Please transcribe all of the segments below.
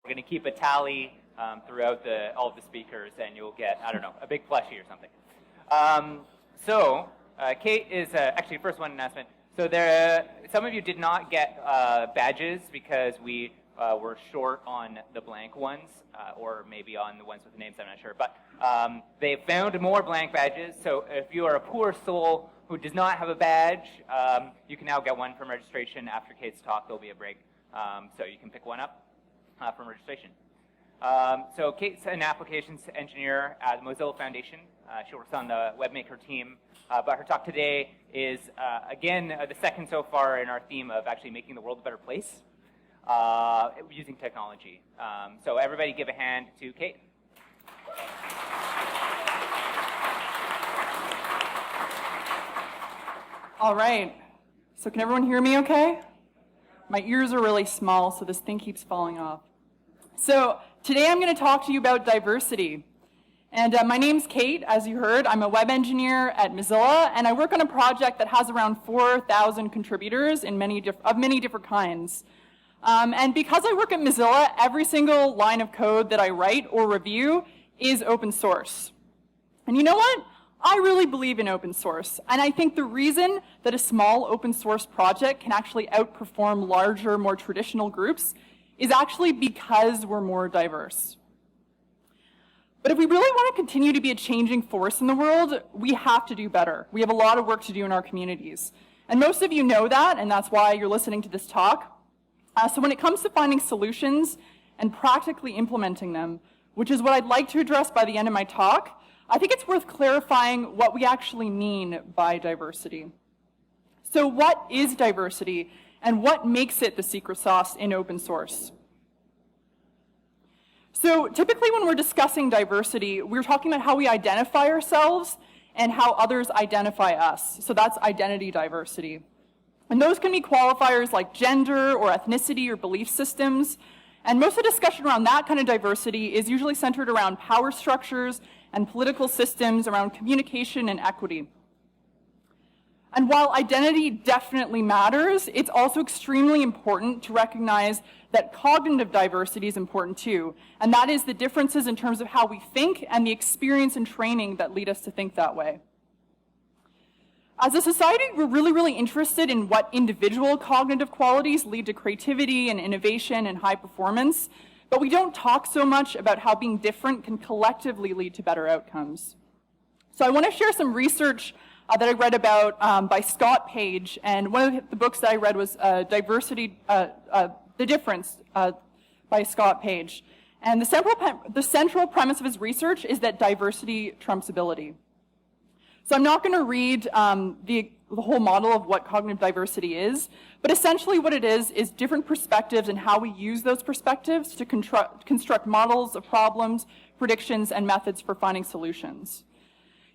We're going to keep a tally throughout all of the speakers, and you'll get, I don't know, a big plushie or something. Kate is actually first one announcement. So some of you did not get badges because we were short on the blank ones, or maybe on the ones with the names, I'm not sure. But they found more blank badges, so if you are a poor soul who does not have a badge, you can now get one from registration. After Kate's talk, there'll be a break, so you can pick one up from registration. So Kate's an applications engineer at the Mozilla Foundation. She works on the WebMaker team, but her talk today is, again, the second so far in our theme of actually making the world a better place using technology. So everybody give a hand to Kate. All right. So can everyone hear me okay? My ears are really small, so this thing keeps falling off. So today I'm going to talk to you about diversity. And my name's Kate, as you heard. I'm a web engineer at Mozilla, and I work on a project that has around 4,000 contributors of many different kinds. And because I work at Mozilla, every single line of code that I write or review is open source. And you know what? I really believe in open source. And I think the reason that a small open source project can actually outperform larger, more traditional groups is actually because we're more diverse. But if we really want to continue to be a changing force in the world, we have to do better. We have a lot of work to do in our communities. And most of you know that, and that's why you're listening to this talk. So when it comes to finding solutions and practically implementing them, which is what I'd like to address by the end of my talk, I think it's worth clarifying what we actually mean by diversity. So what is diversity, and what makes it the secret sauce in open source? So typically when we're discussing diversity, we're talking about how we identify ourselves and how others identify us. So that's identity diversity. And those can be qualifiers like gender or ethnicity or belief systems. And most of the discussion around that kind of diversity is usually centered around power structures and political systems, around communication and equity. And while identity definitely matters, it's also extremely important to recognize that cognitive diversity is important too. And that is the differences in terms of how we think and the experience and training that lead us to think that way. As a society, we're really interested in what individual cognitive qualities lead to creativity and innovation and high performance, but we don't talk so much about how being different can collectively lead to better outcomes. So I want to share some research that I read about by Scott Page, and one of the books that I read was The Difference by Scott Page. And the central premise of his research is that diversity trumps ability. So I'm not going to read the whole model of what cognitive diversity is, but essentially what it is different perspectives and how we use those perspectives to construct models of problems, predictions, and methods for finding solutions.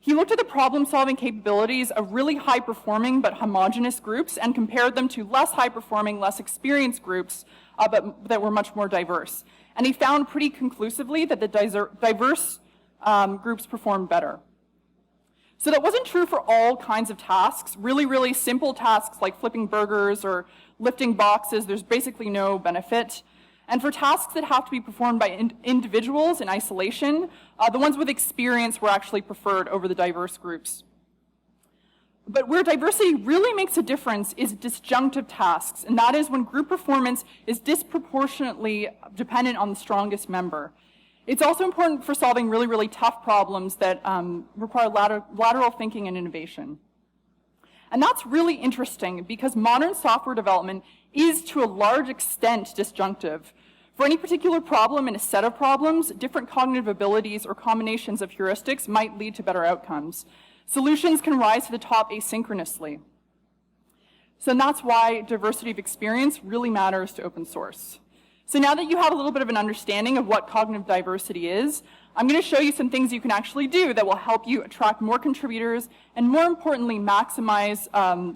He looked at the problem-solving capabilities of really high-performing but homogeneous groups and compared them to less high-performing, less experienced groups but that were much more diverse. And he found pretty conclusively that the diverse groups performed better. So that wasn't true for all kinds of tasks. Really simple tasks like flipping burgers or lifting boxes, there's basically no benefit. And for tasks that have to be performed by individuals in isolation, the ones with experience were actually preferred over the diverse groups. But where diversity really makes a difference is disjunctive tasks, and that is when group performance is disproportionately dependent on the strongest member. It's also important for solving really tough problems that require lateral thinking and innovation. And that's really interesting because modern software development is to a large extent disjunctive. For any particular problem in a set of problems, different cognitive abilities or combinations of heuristics might lead to better outcomes. Solutions can rise to the top asynchronously. So that's why diversity of experience really matters to open source. So now that you have a little bit of an understanding of what cognitive diversity is, I'm going to show you some things you can actually do that will help you attract more contributors and, more importantly, maximize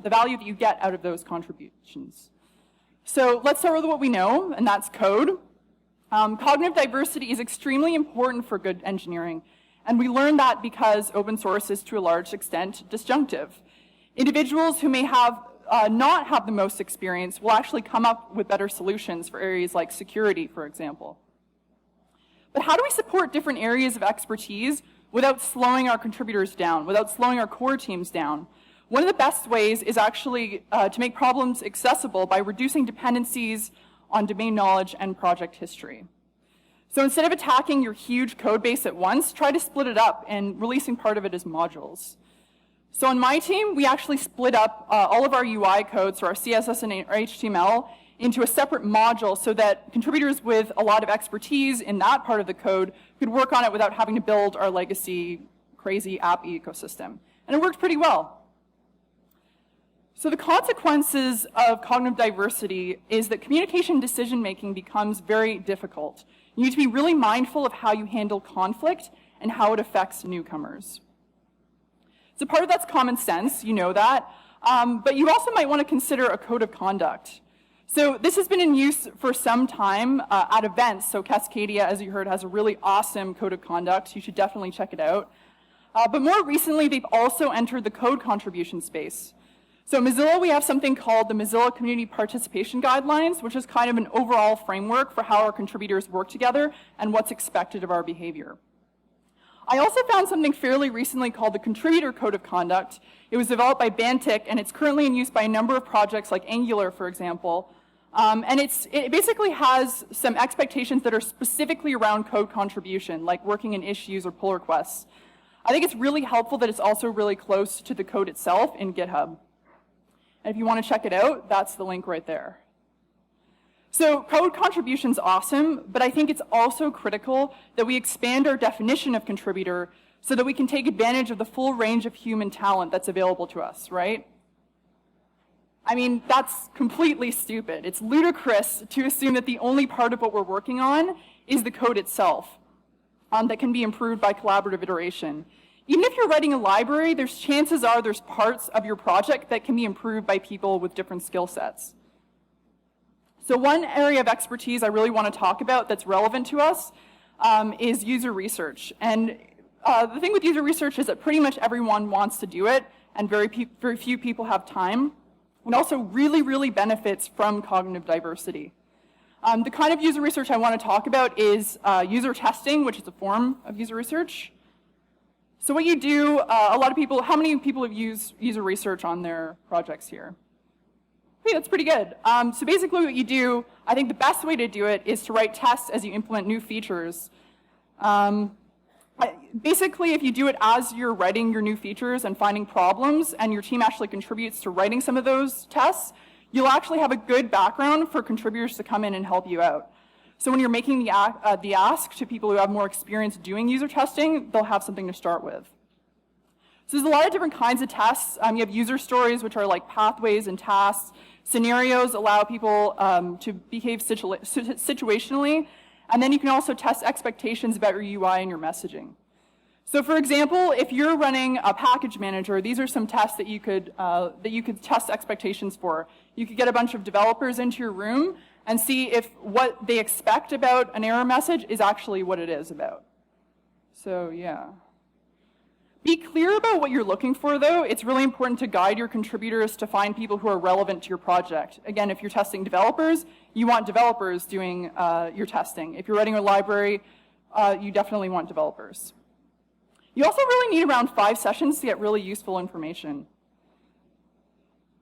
the value that you get out of those contributions. So let's start with what we know, and that's code. Cognitive diversity is extremely important for good engineering, and we learn that because open source is, to a large extent, disjunctive. Individuals who may not have the most experience will actually come up with better solutions for areas like security, for example. But how do we support different areas of expertise without slowing our contributors down, without slowing our core teams down? One of the best ways is actually to make problems accessible by reducing dependencies on domain knowledge and project history. So instead of attacking your huge code base at once, try to split it up and releasing part of it as modules. So on my team, we actually split up all of our UI code, so our CSS and our HTML, into a separate module so that contributors with a lot of expertise in that part of the code could work on it without having to build our legacy crazy app ecosystem. And it worked pretty well. So the consequences of cognitive diversity is that communication decision-making becomes very difficult. You need to be really mindful of how you handle conflict and how it affects newcomers. So part of that's common sense, you know that, but you also might want to consider a code of conduct. So this has been in use for some time at events. So Cascadia, as you heard, has a really awesome code of conduct. You should definitely check it out. But more recently, they've also entered the code contribution space. So at Mozilla, we have something called the Mozilla Community Participation Guidelines, which is kind of an overall framework for how our contributors work together and what's expected of our behavior. I also found something fairly recently called the Contributor Code of Conduct. It was developed by Bantic, and it's currently in use by a number of projects like Angular, for example. And it basically has some expectations that are specifically around code contribution, like working in issues or pull requests. I think it's really helpful that it's also really close to the code itself in GitHub. And if you want to check it out, that's the link right there. So code contribution's awesome, but I think it's also critical that we expand our definition of contributor so that we can take advantage of the full range of human talent that's available to us, right? I mean, that's completely stupid. It's ludicrous to assume that the only part of what we're working on is the code itself that can be improved by collaborative iteration. Even if you're writing a library, there's chances are there's parts of your project that can be improved by people with different skill sets. So one area of expertise I really want to talk about that's relevant to us is user research. And the thing with user research is that pretty much everyone wants to do it, and very few people have time. It also really, really benefits from cognitive diversity. The kind of user research I want to talk about is user testing, which is a form of user research. So what you do, a lot of people, how many people have used user research on their projects here? Hey, that's pretty good. So basically what you do, I think the best way to do it is to write tests as you implement new features. Basically, if you do it as you're writing your new features and finding problems, and your team actually contributes to writing some of those tests, you'll actually have a good background for contributors to come in and help you out. So when you're making the ask to people who have more experience doing user testing, they'll have something to start with. So there's a lot of different kinds of tests. You have user stories, which are like pathways and tasks. Scenarios allow people to behave situationally. And then you can also test expectations about your UI and your messaging. So for example, if you're running a package manager, these are some tests that you could test expectations for. You could get a bunch of developers into your room and see if what they expect about an error message is actually what it is about. So yeah. Be clear about what you're looking for, though. It's really important to guide your contributors to find people who are relevant to your project. Again, if you're testing developers, you want developers doing your testing. If you're writing a library, you definitely want developers. You also really need around 5 sessions to get really useful information.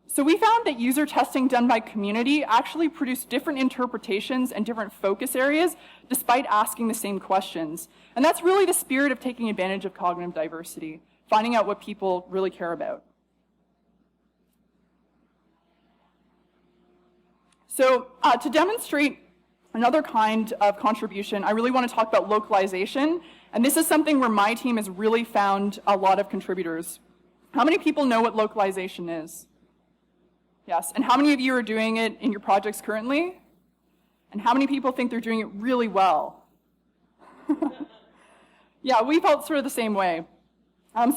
So we found that user testing done by community actually produced different interpretations and different focus areas despite asking the same questions. And that's really the spirit of taking advantage of cognitive diversity, finding out what people really care about. So to demonstrate another kind of contribution, I really want to talk about localization. And this is something where my team has really found a lot of contributors. How many people know what localization is? Yes, and how many of you are doing it in your projects currently? And how many people think they're doing it really well? Yeah, we felt sort of the same way.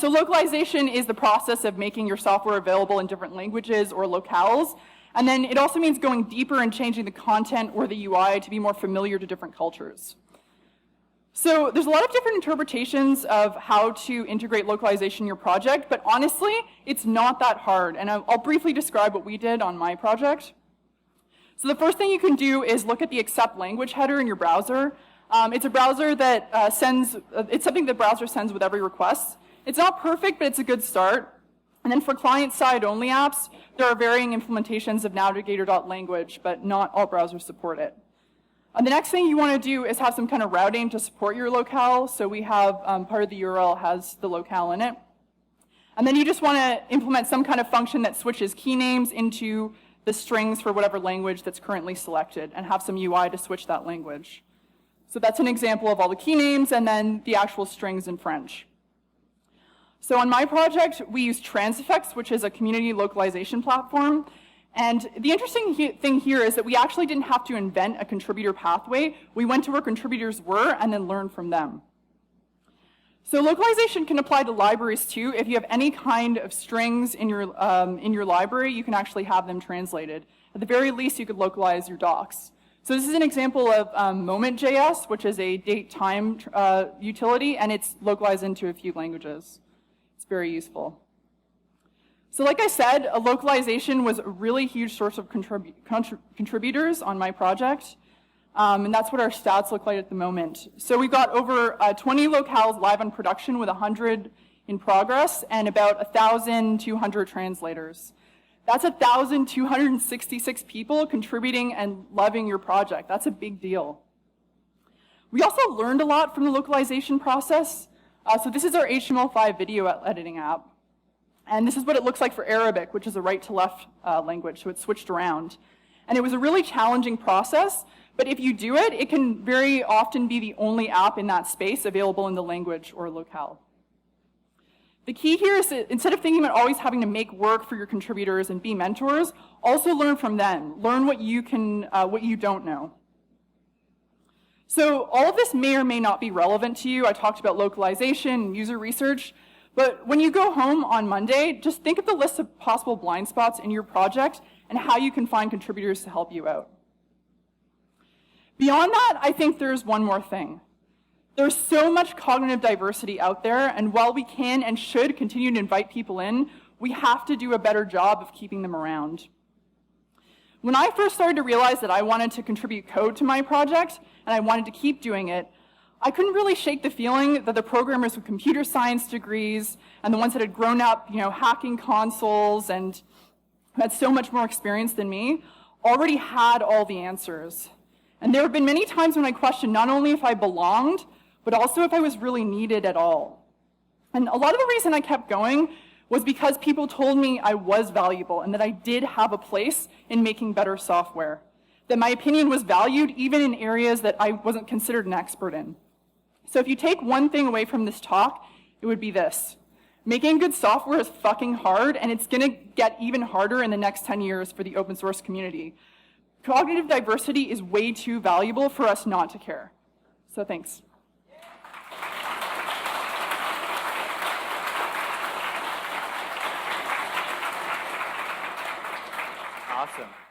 So localization is the process of making your software available in different languages or locales. And then it also means going deeper and changing the content or the UI to be more familiar to different cultures. So there's a lot of different interpretations of how to integrate localization in your project, but honestly, it's not that hard. And I'll briefly describe what we did on my project. So the first thing you can do is look at the accept language header in your browser. It's a browser that it's something that browser sends with every request. It's not perfect, but it's a good start. And then for client-side only apps, there are varying implementations of navigator.language, but not all browsers support it. The next thing you want to do is have some kind of routing to support your locale. So we have part of the URL has the locale in it. And then you just want to implement some kind of function that switches key names into the strings for whatever language that's currently selected and have some UI to switch that language. So that's an example of all the key names and then the actual strings in French. So on my project, we use Transifex, which is a community localization platform. And the interesting thing here is that we actually didn't have to invent a contributor pathway. We went to where contributors were and then learned from them. So localization can apply to libraries too. If you have any kind of strings in your library, you can actually have them translated. At the very least, you could localize your docs. So this is an example of Moment.js, which is a date-time utility, and it's localized into a few languages. It's very useful. So like I said, a localization was a really huge source of contributors on my project. And that's what our stats look like at the moment. So we've got over 20 locales live in production with 100 in progress and about 1,200 translators. That's 1,266 people contributing and loving your project. That's a big deal. We also learned a lot from the localization process. So this is our HTML5 video editing app. And this is what it looks like for Arabic, which is a right-to-left language, so it's switched around. And it was a really challenging process, but if you do it, it can very often be the only app in that space available in the language or locale. The key here is that instead of thinking about always having to make work for your contributors and be mentors, also learn from them. Learn what you don't know. So all of this may or may not be relevant to you. I talked about localization and user research. But when you go home on Monday, just think of the list of possible blind spots in your project and how you can find contributors to help you out. Beyond that, I think there's one more thing. There's so much cognitive diversity out there, and while we can and should continue to invite people in, we have to do a better job of keeping them around. When I first started to realize that I wanted to contribute code to my project, and I wanted to keep doing it, I couldn't really shake the feeling that the programmers with computer science degrees and the ones that had grown up, hacking consoles and had so much more experience than me already had all the answers. And there have been many times when I questioned not only if I belonged, but also if I was really needed at all. And a lot of the reason I kept going was because people told me I was valuable and that I did have a place in making better software, that my opinion was valued even in areas that I wasn't considered an expert in. So if you take one thing away from this talk, it would be this. Making good software is fucking hard, and it's gonna get even harder in the next 10 years for the open source community. Cognitive diversity is way too valuable for us not to care. So thanks. Awesome.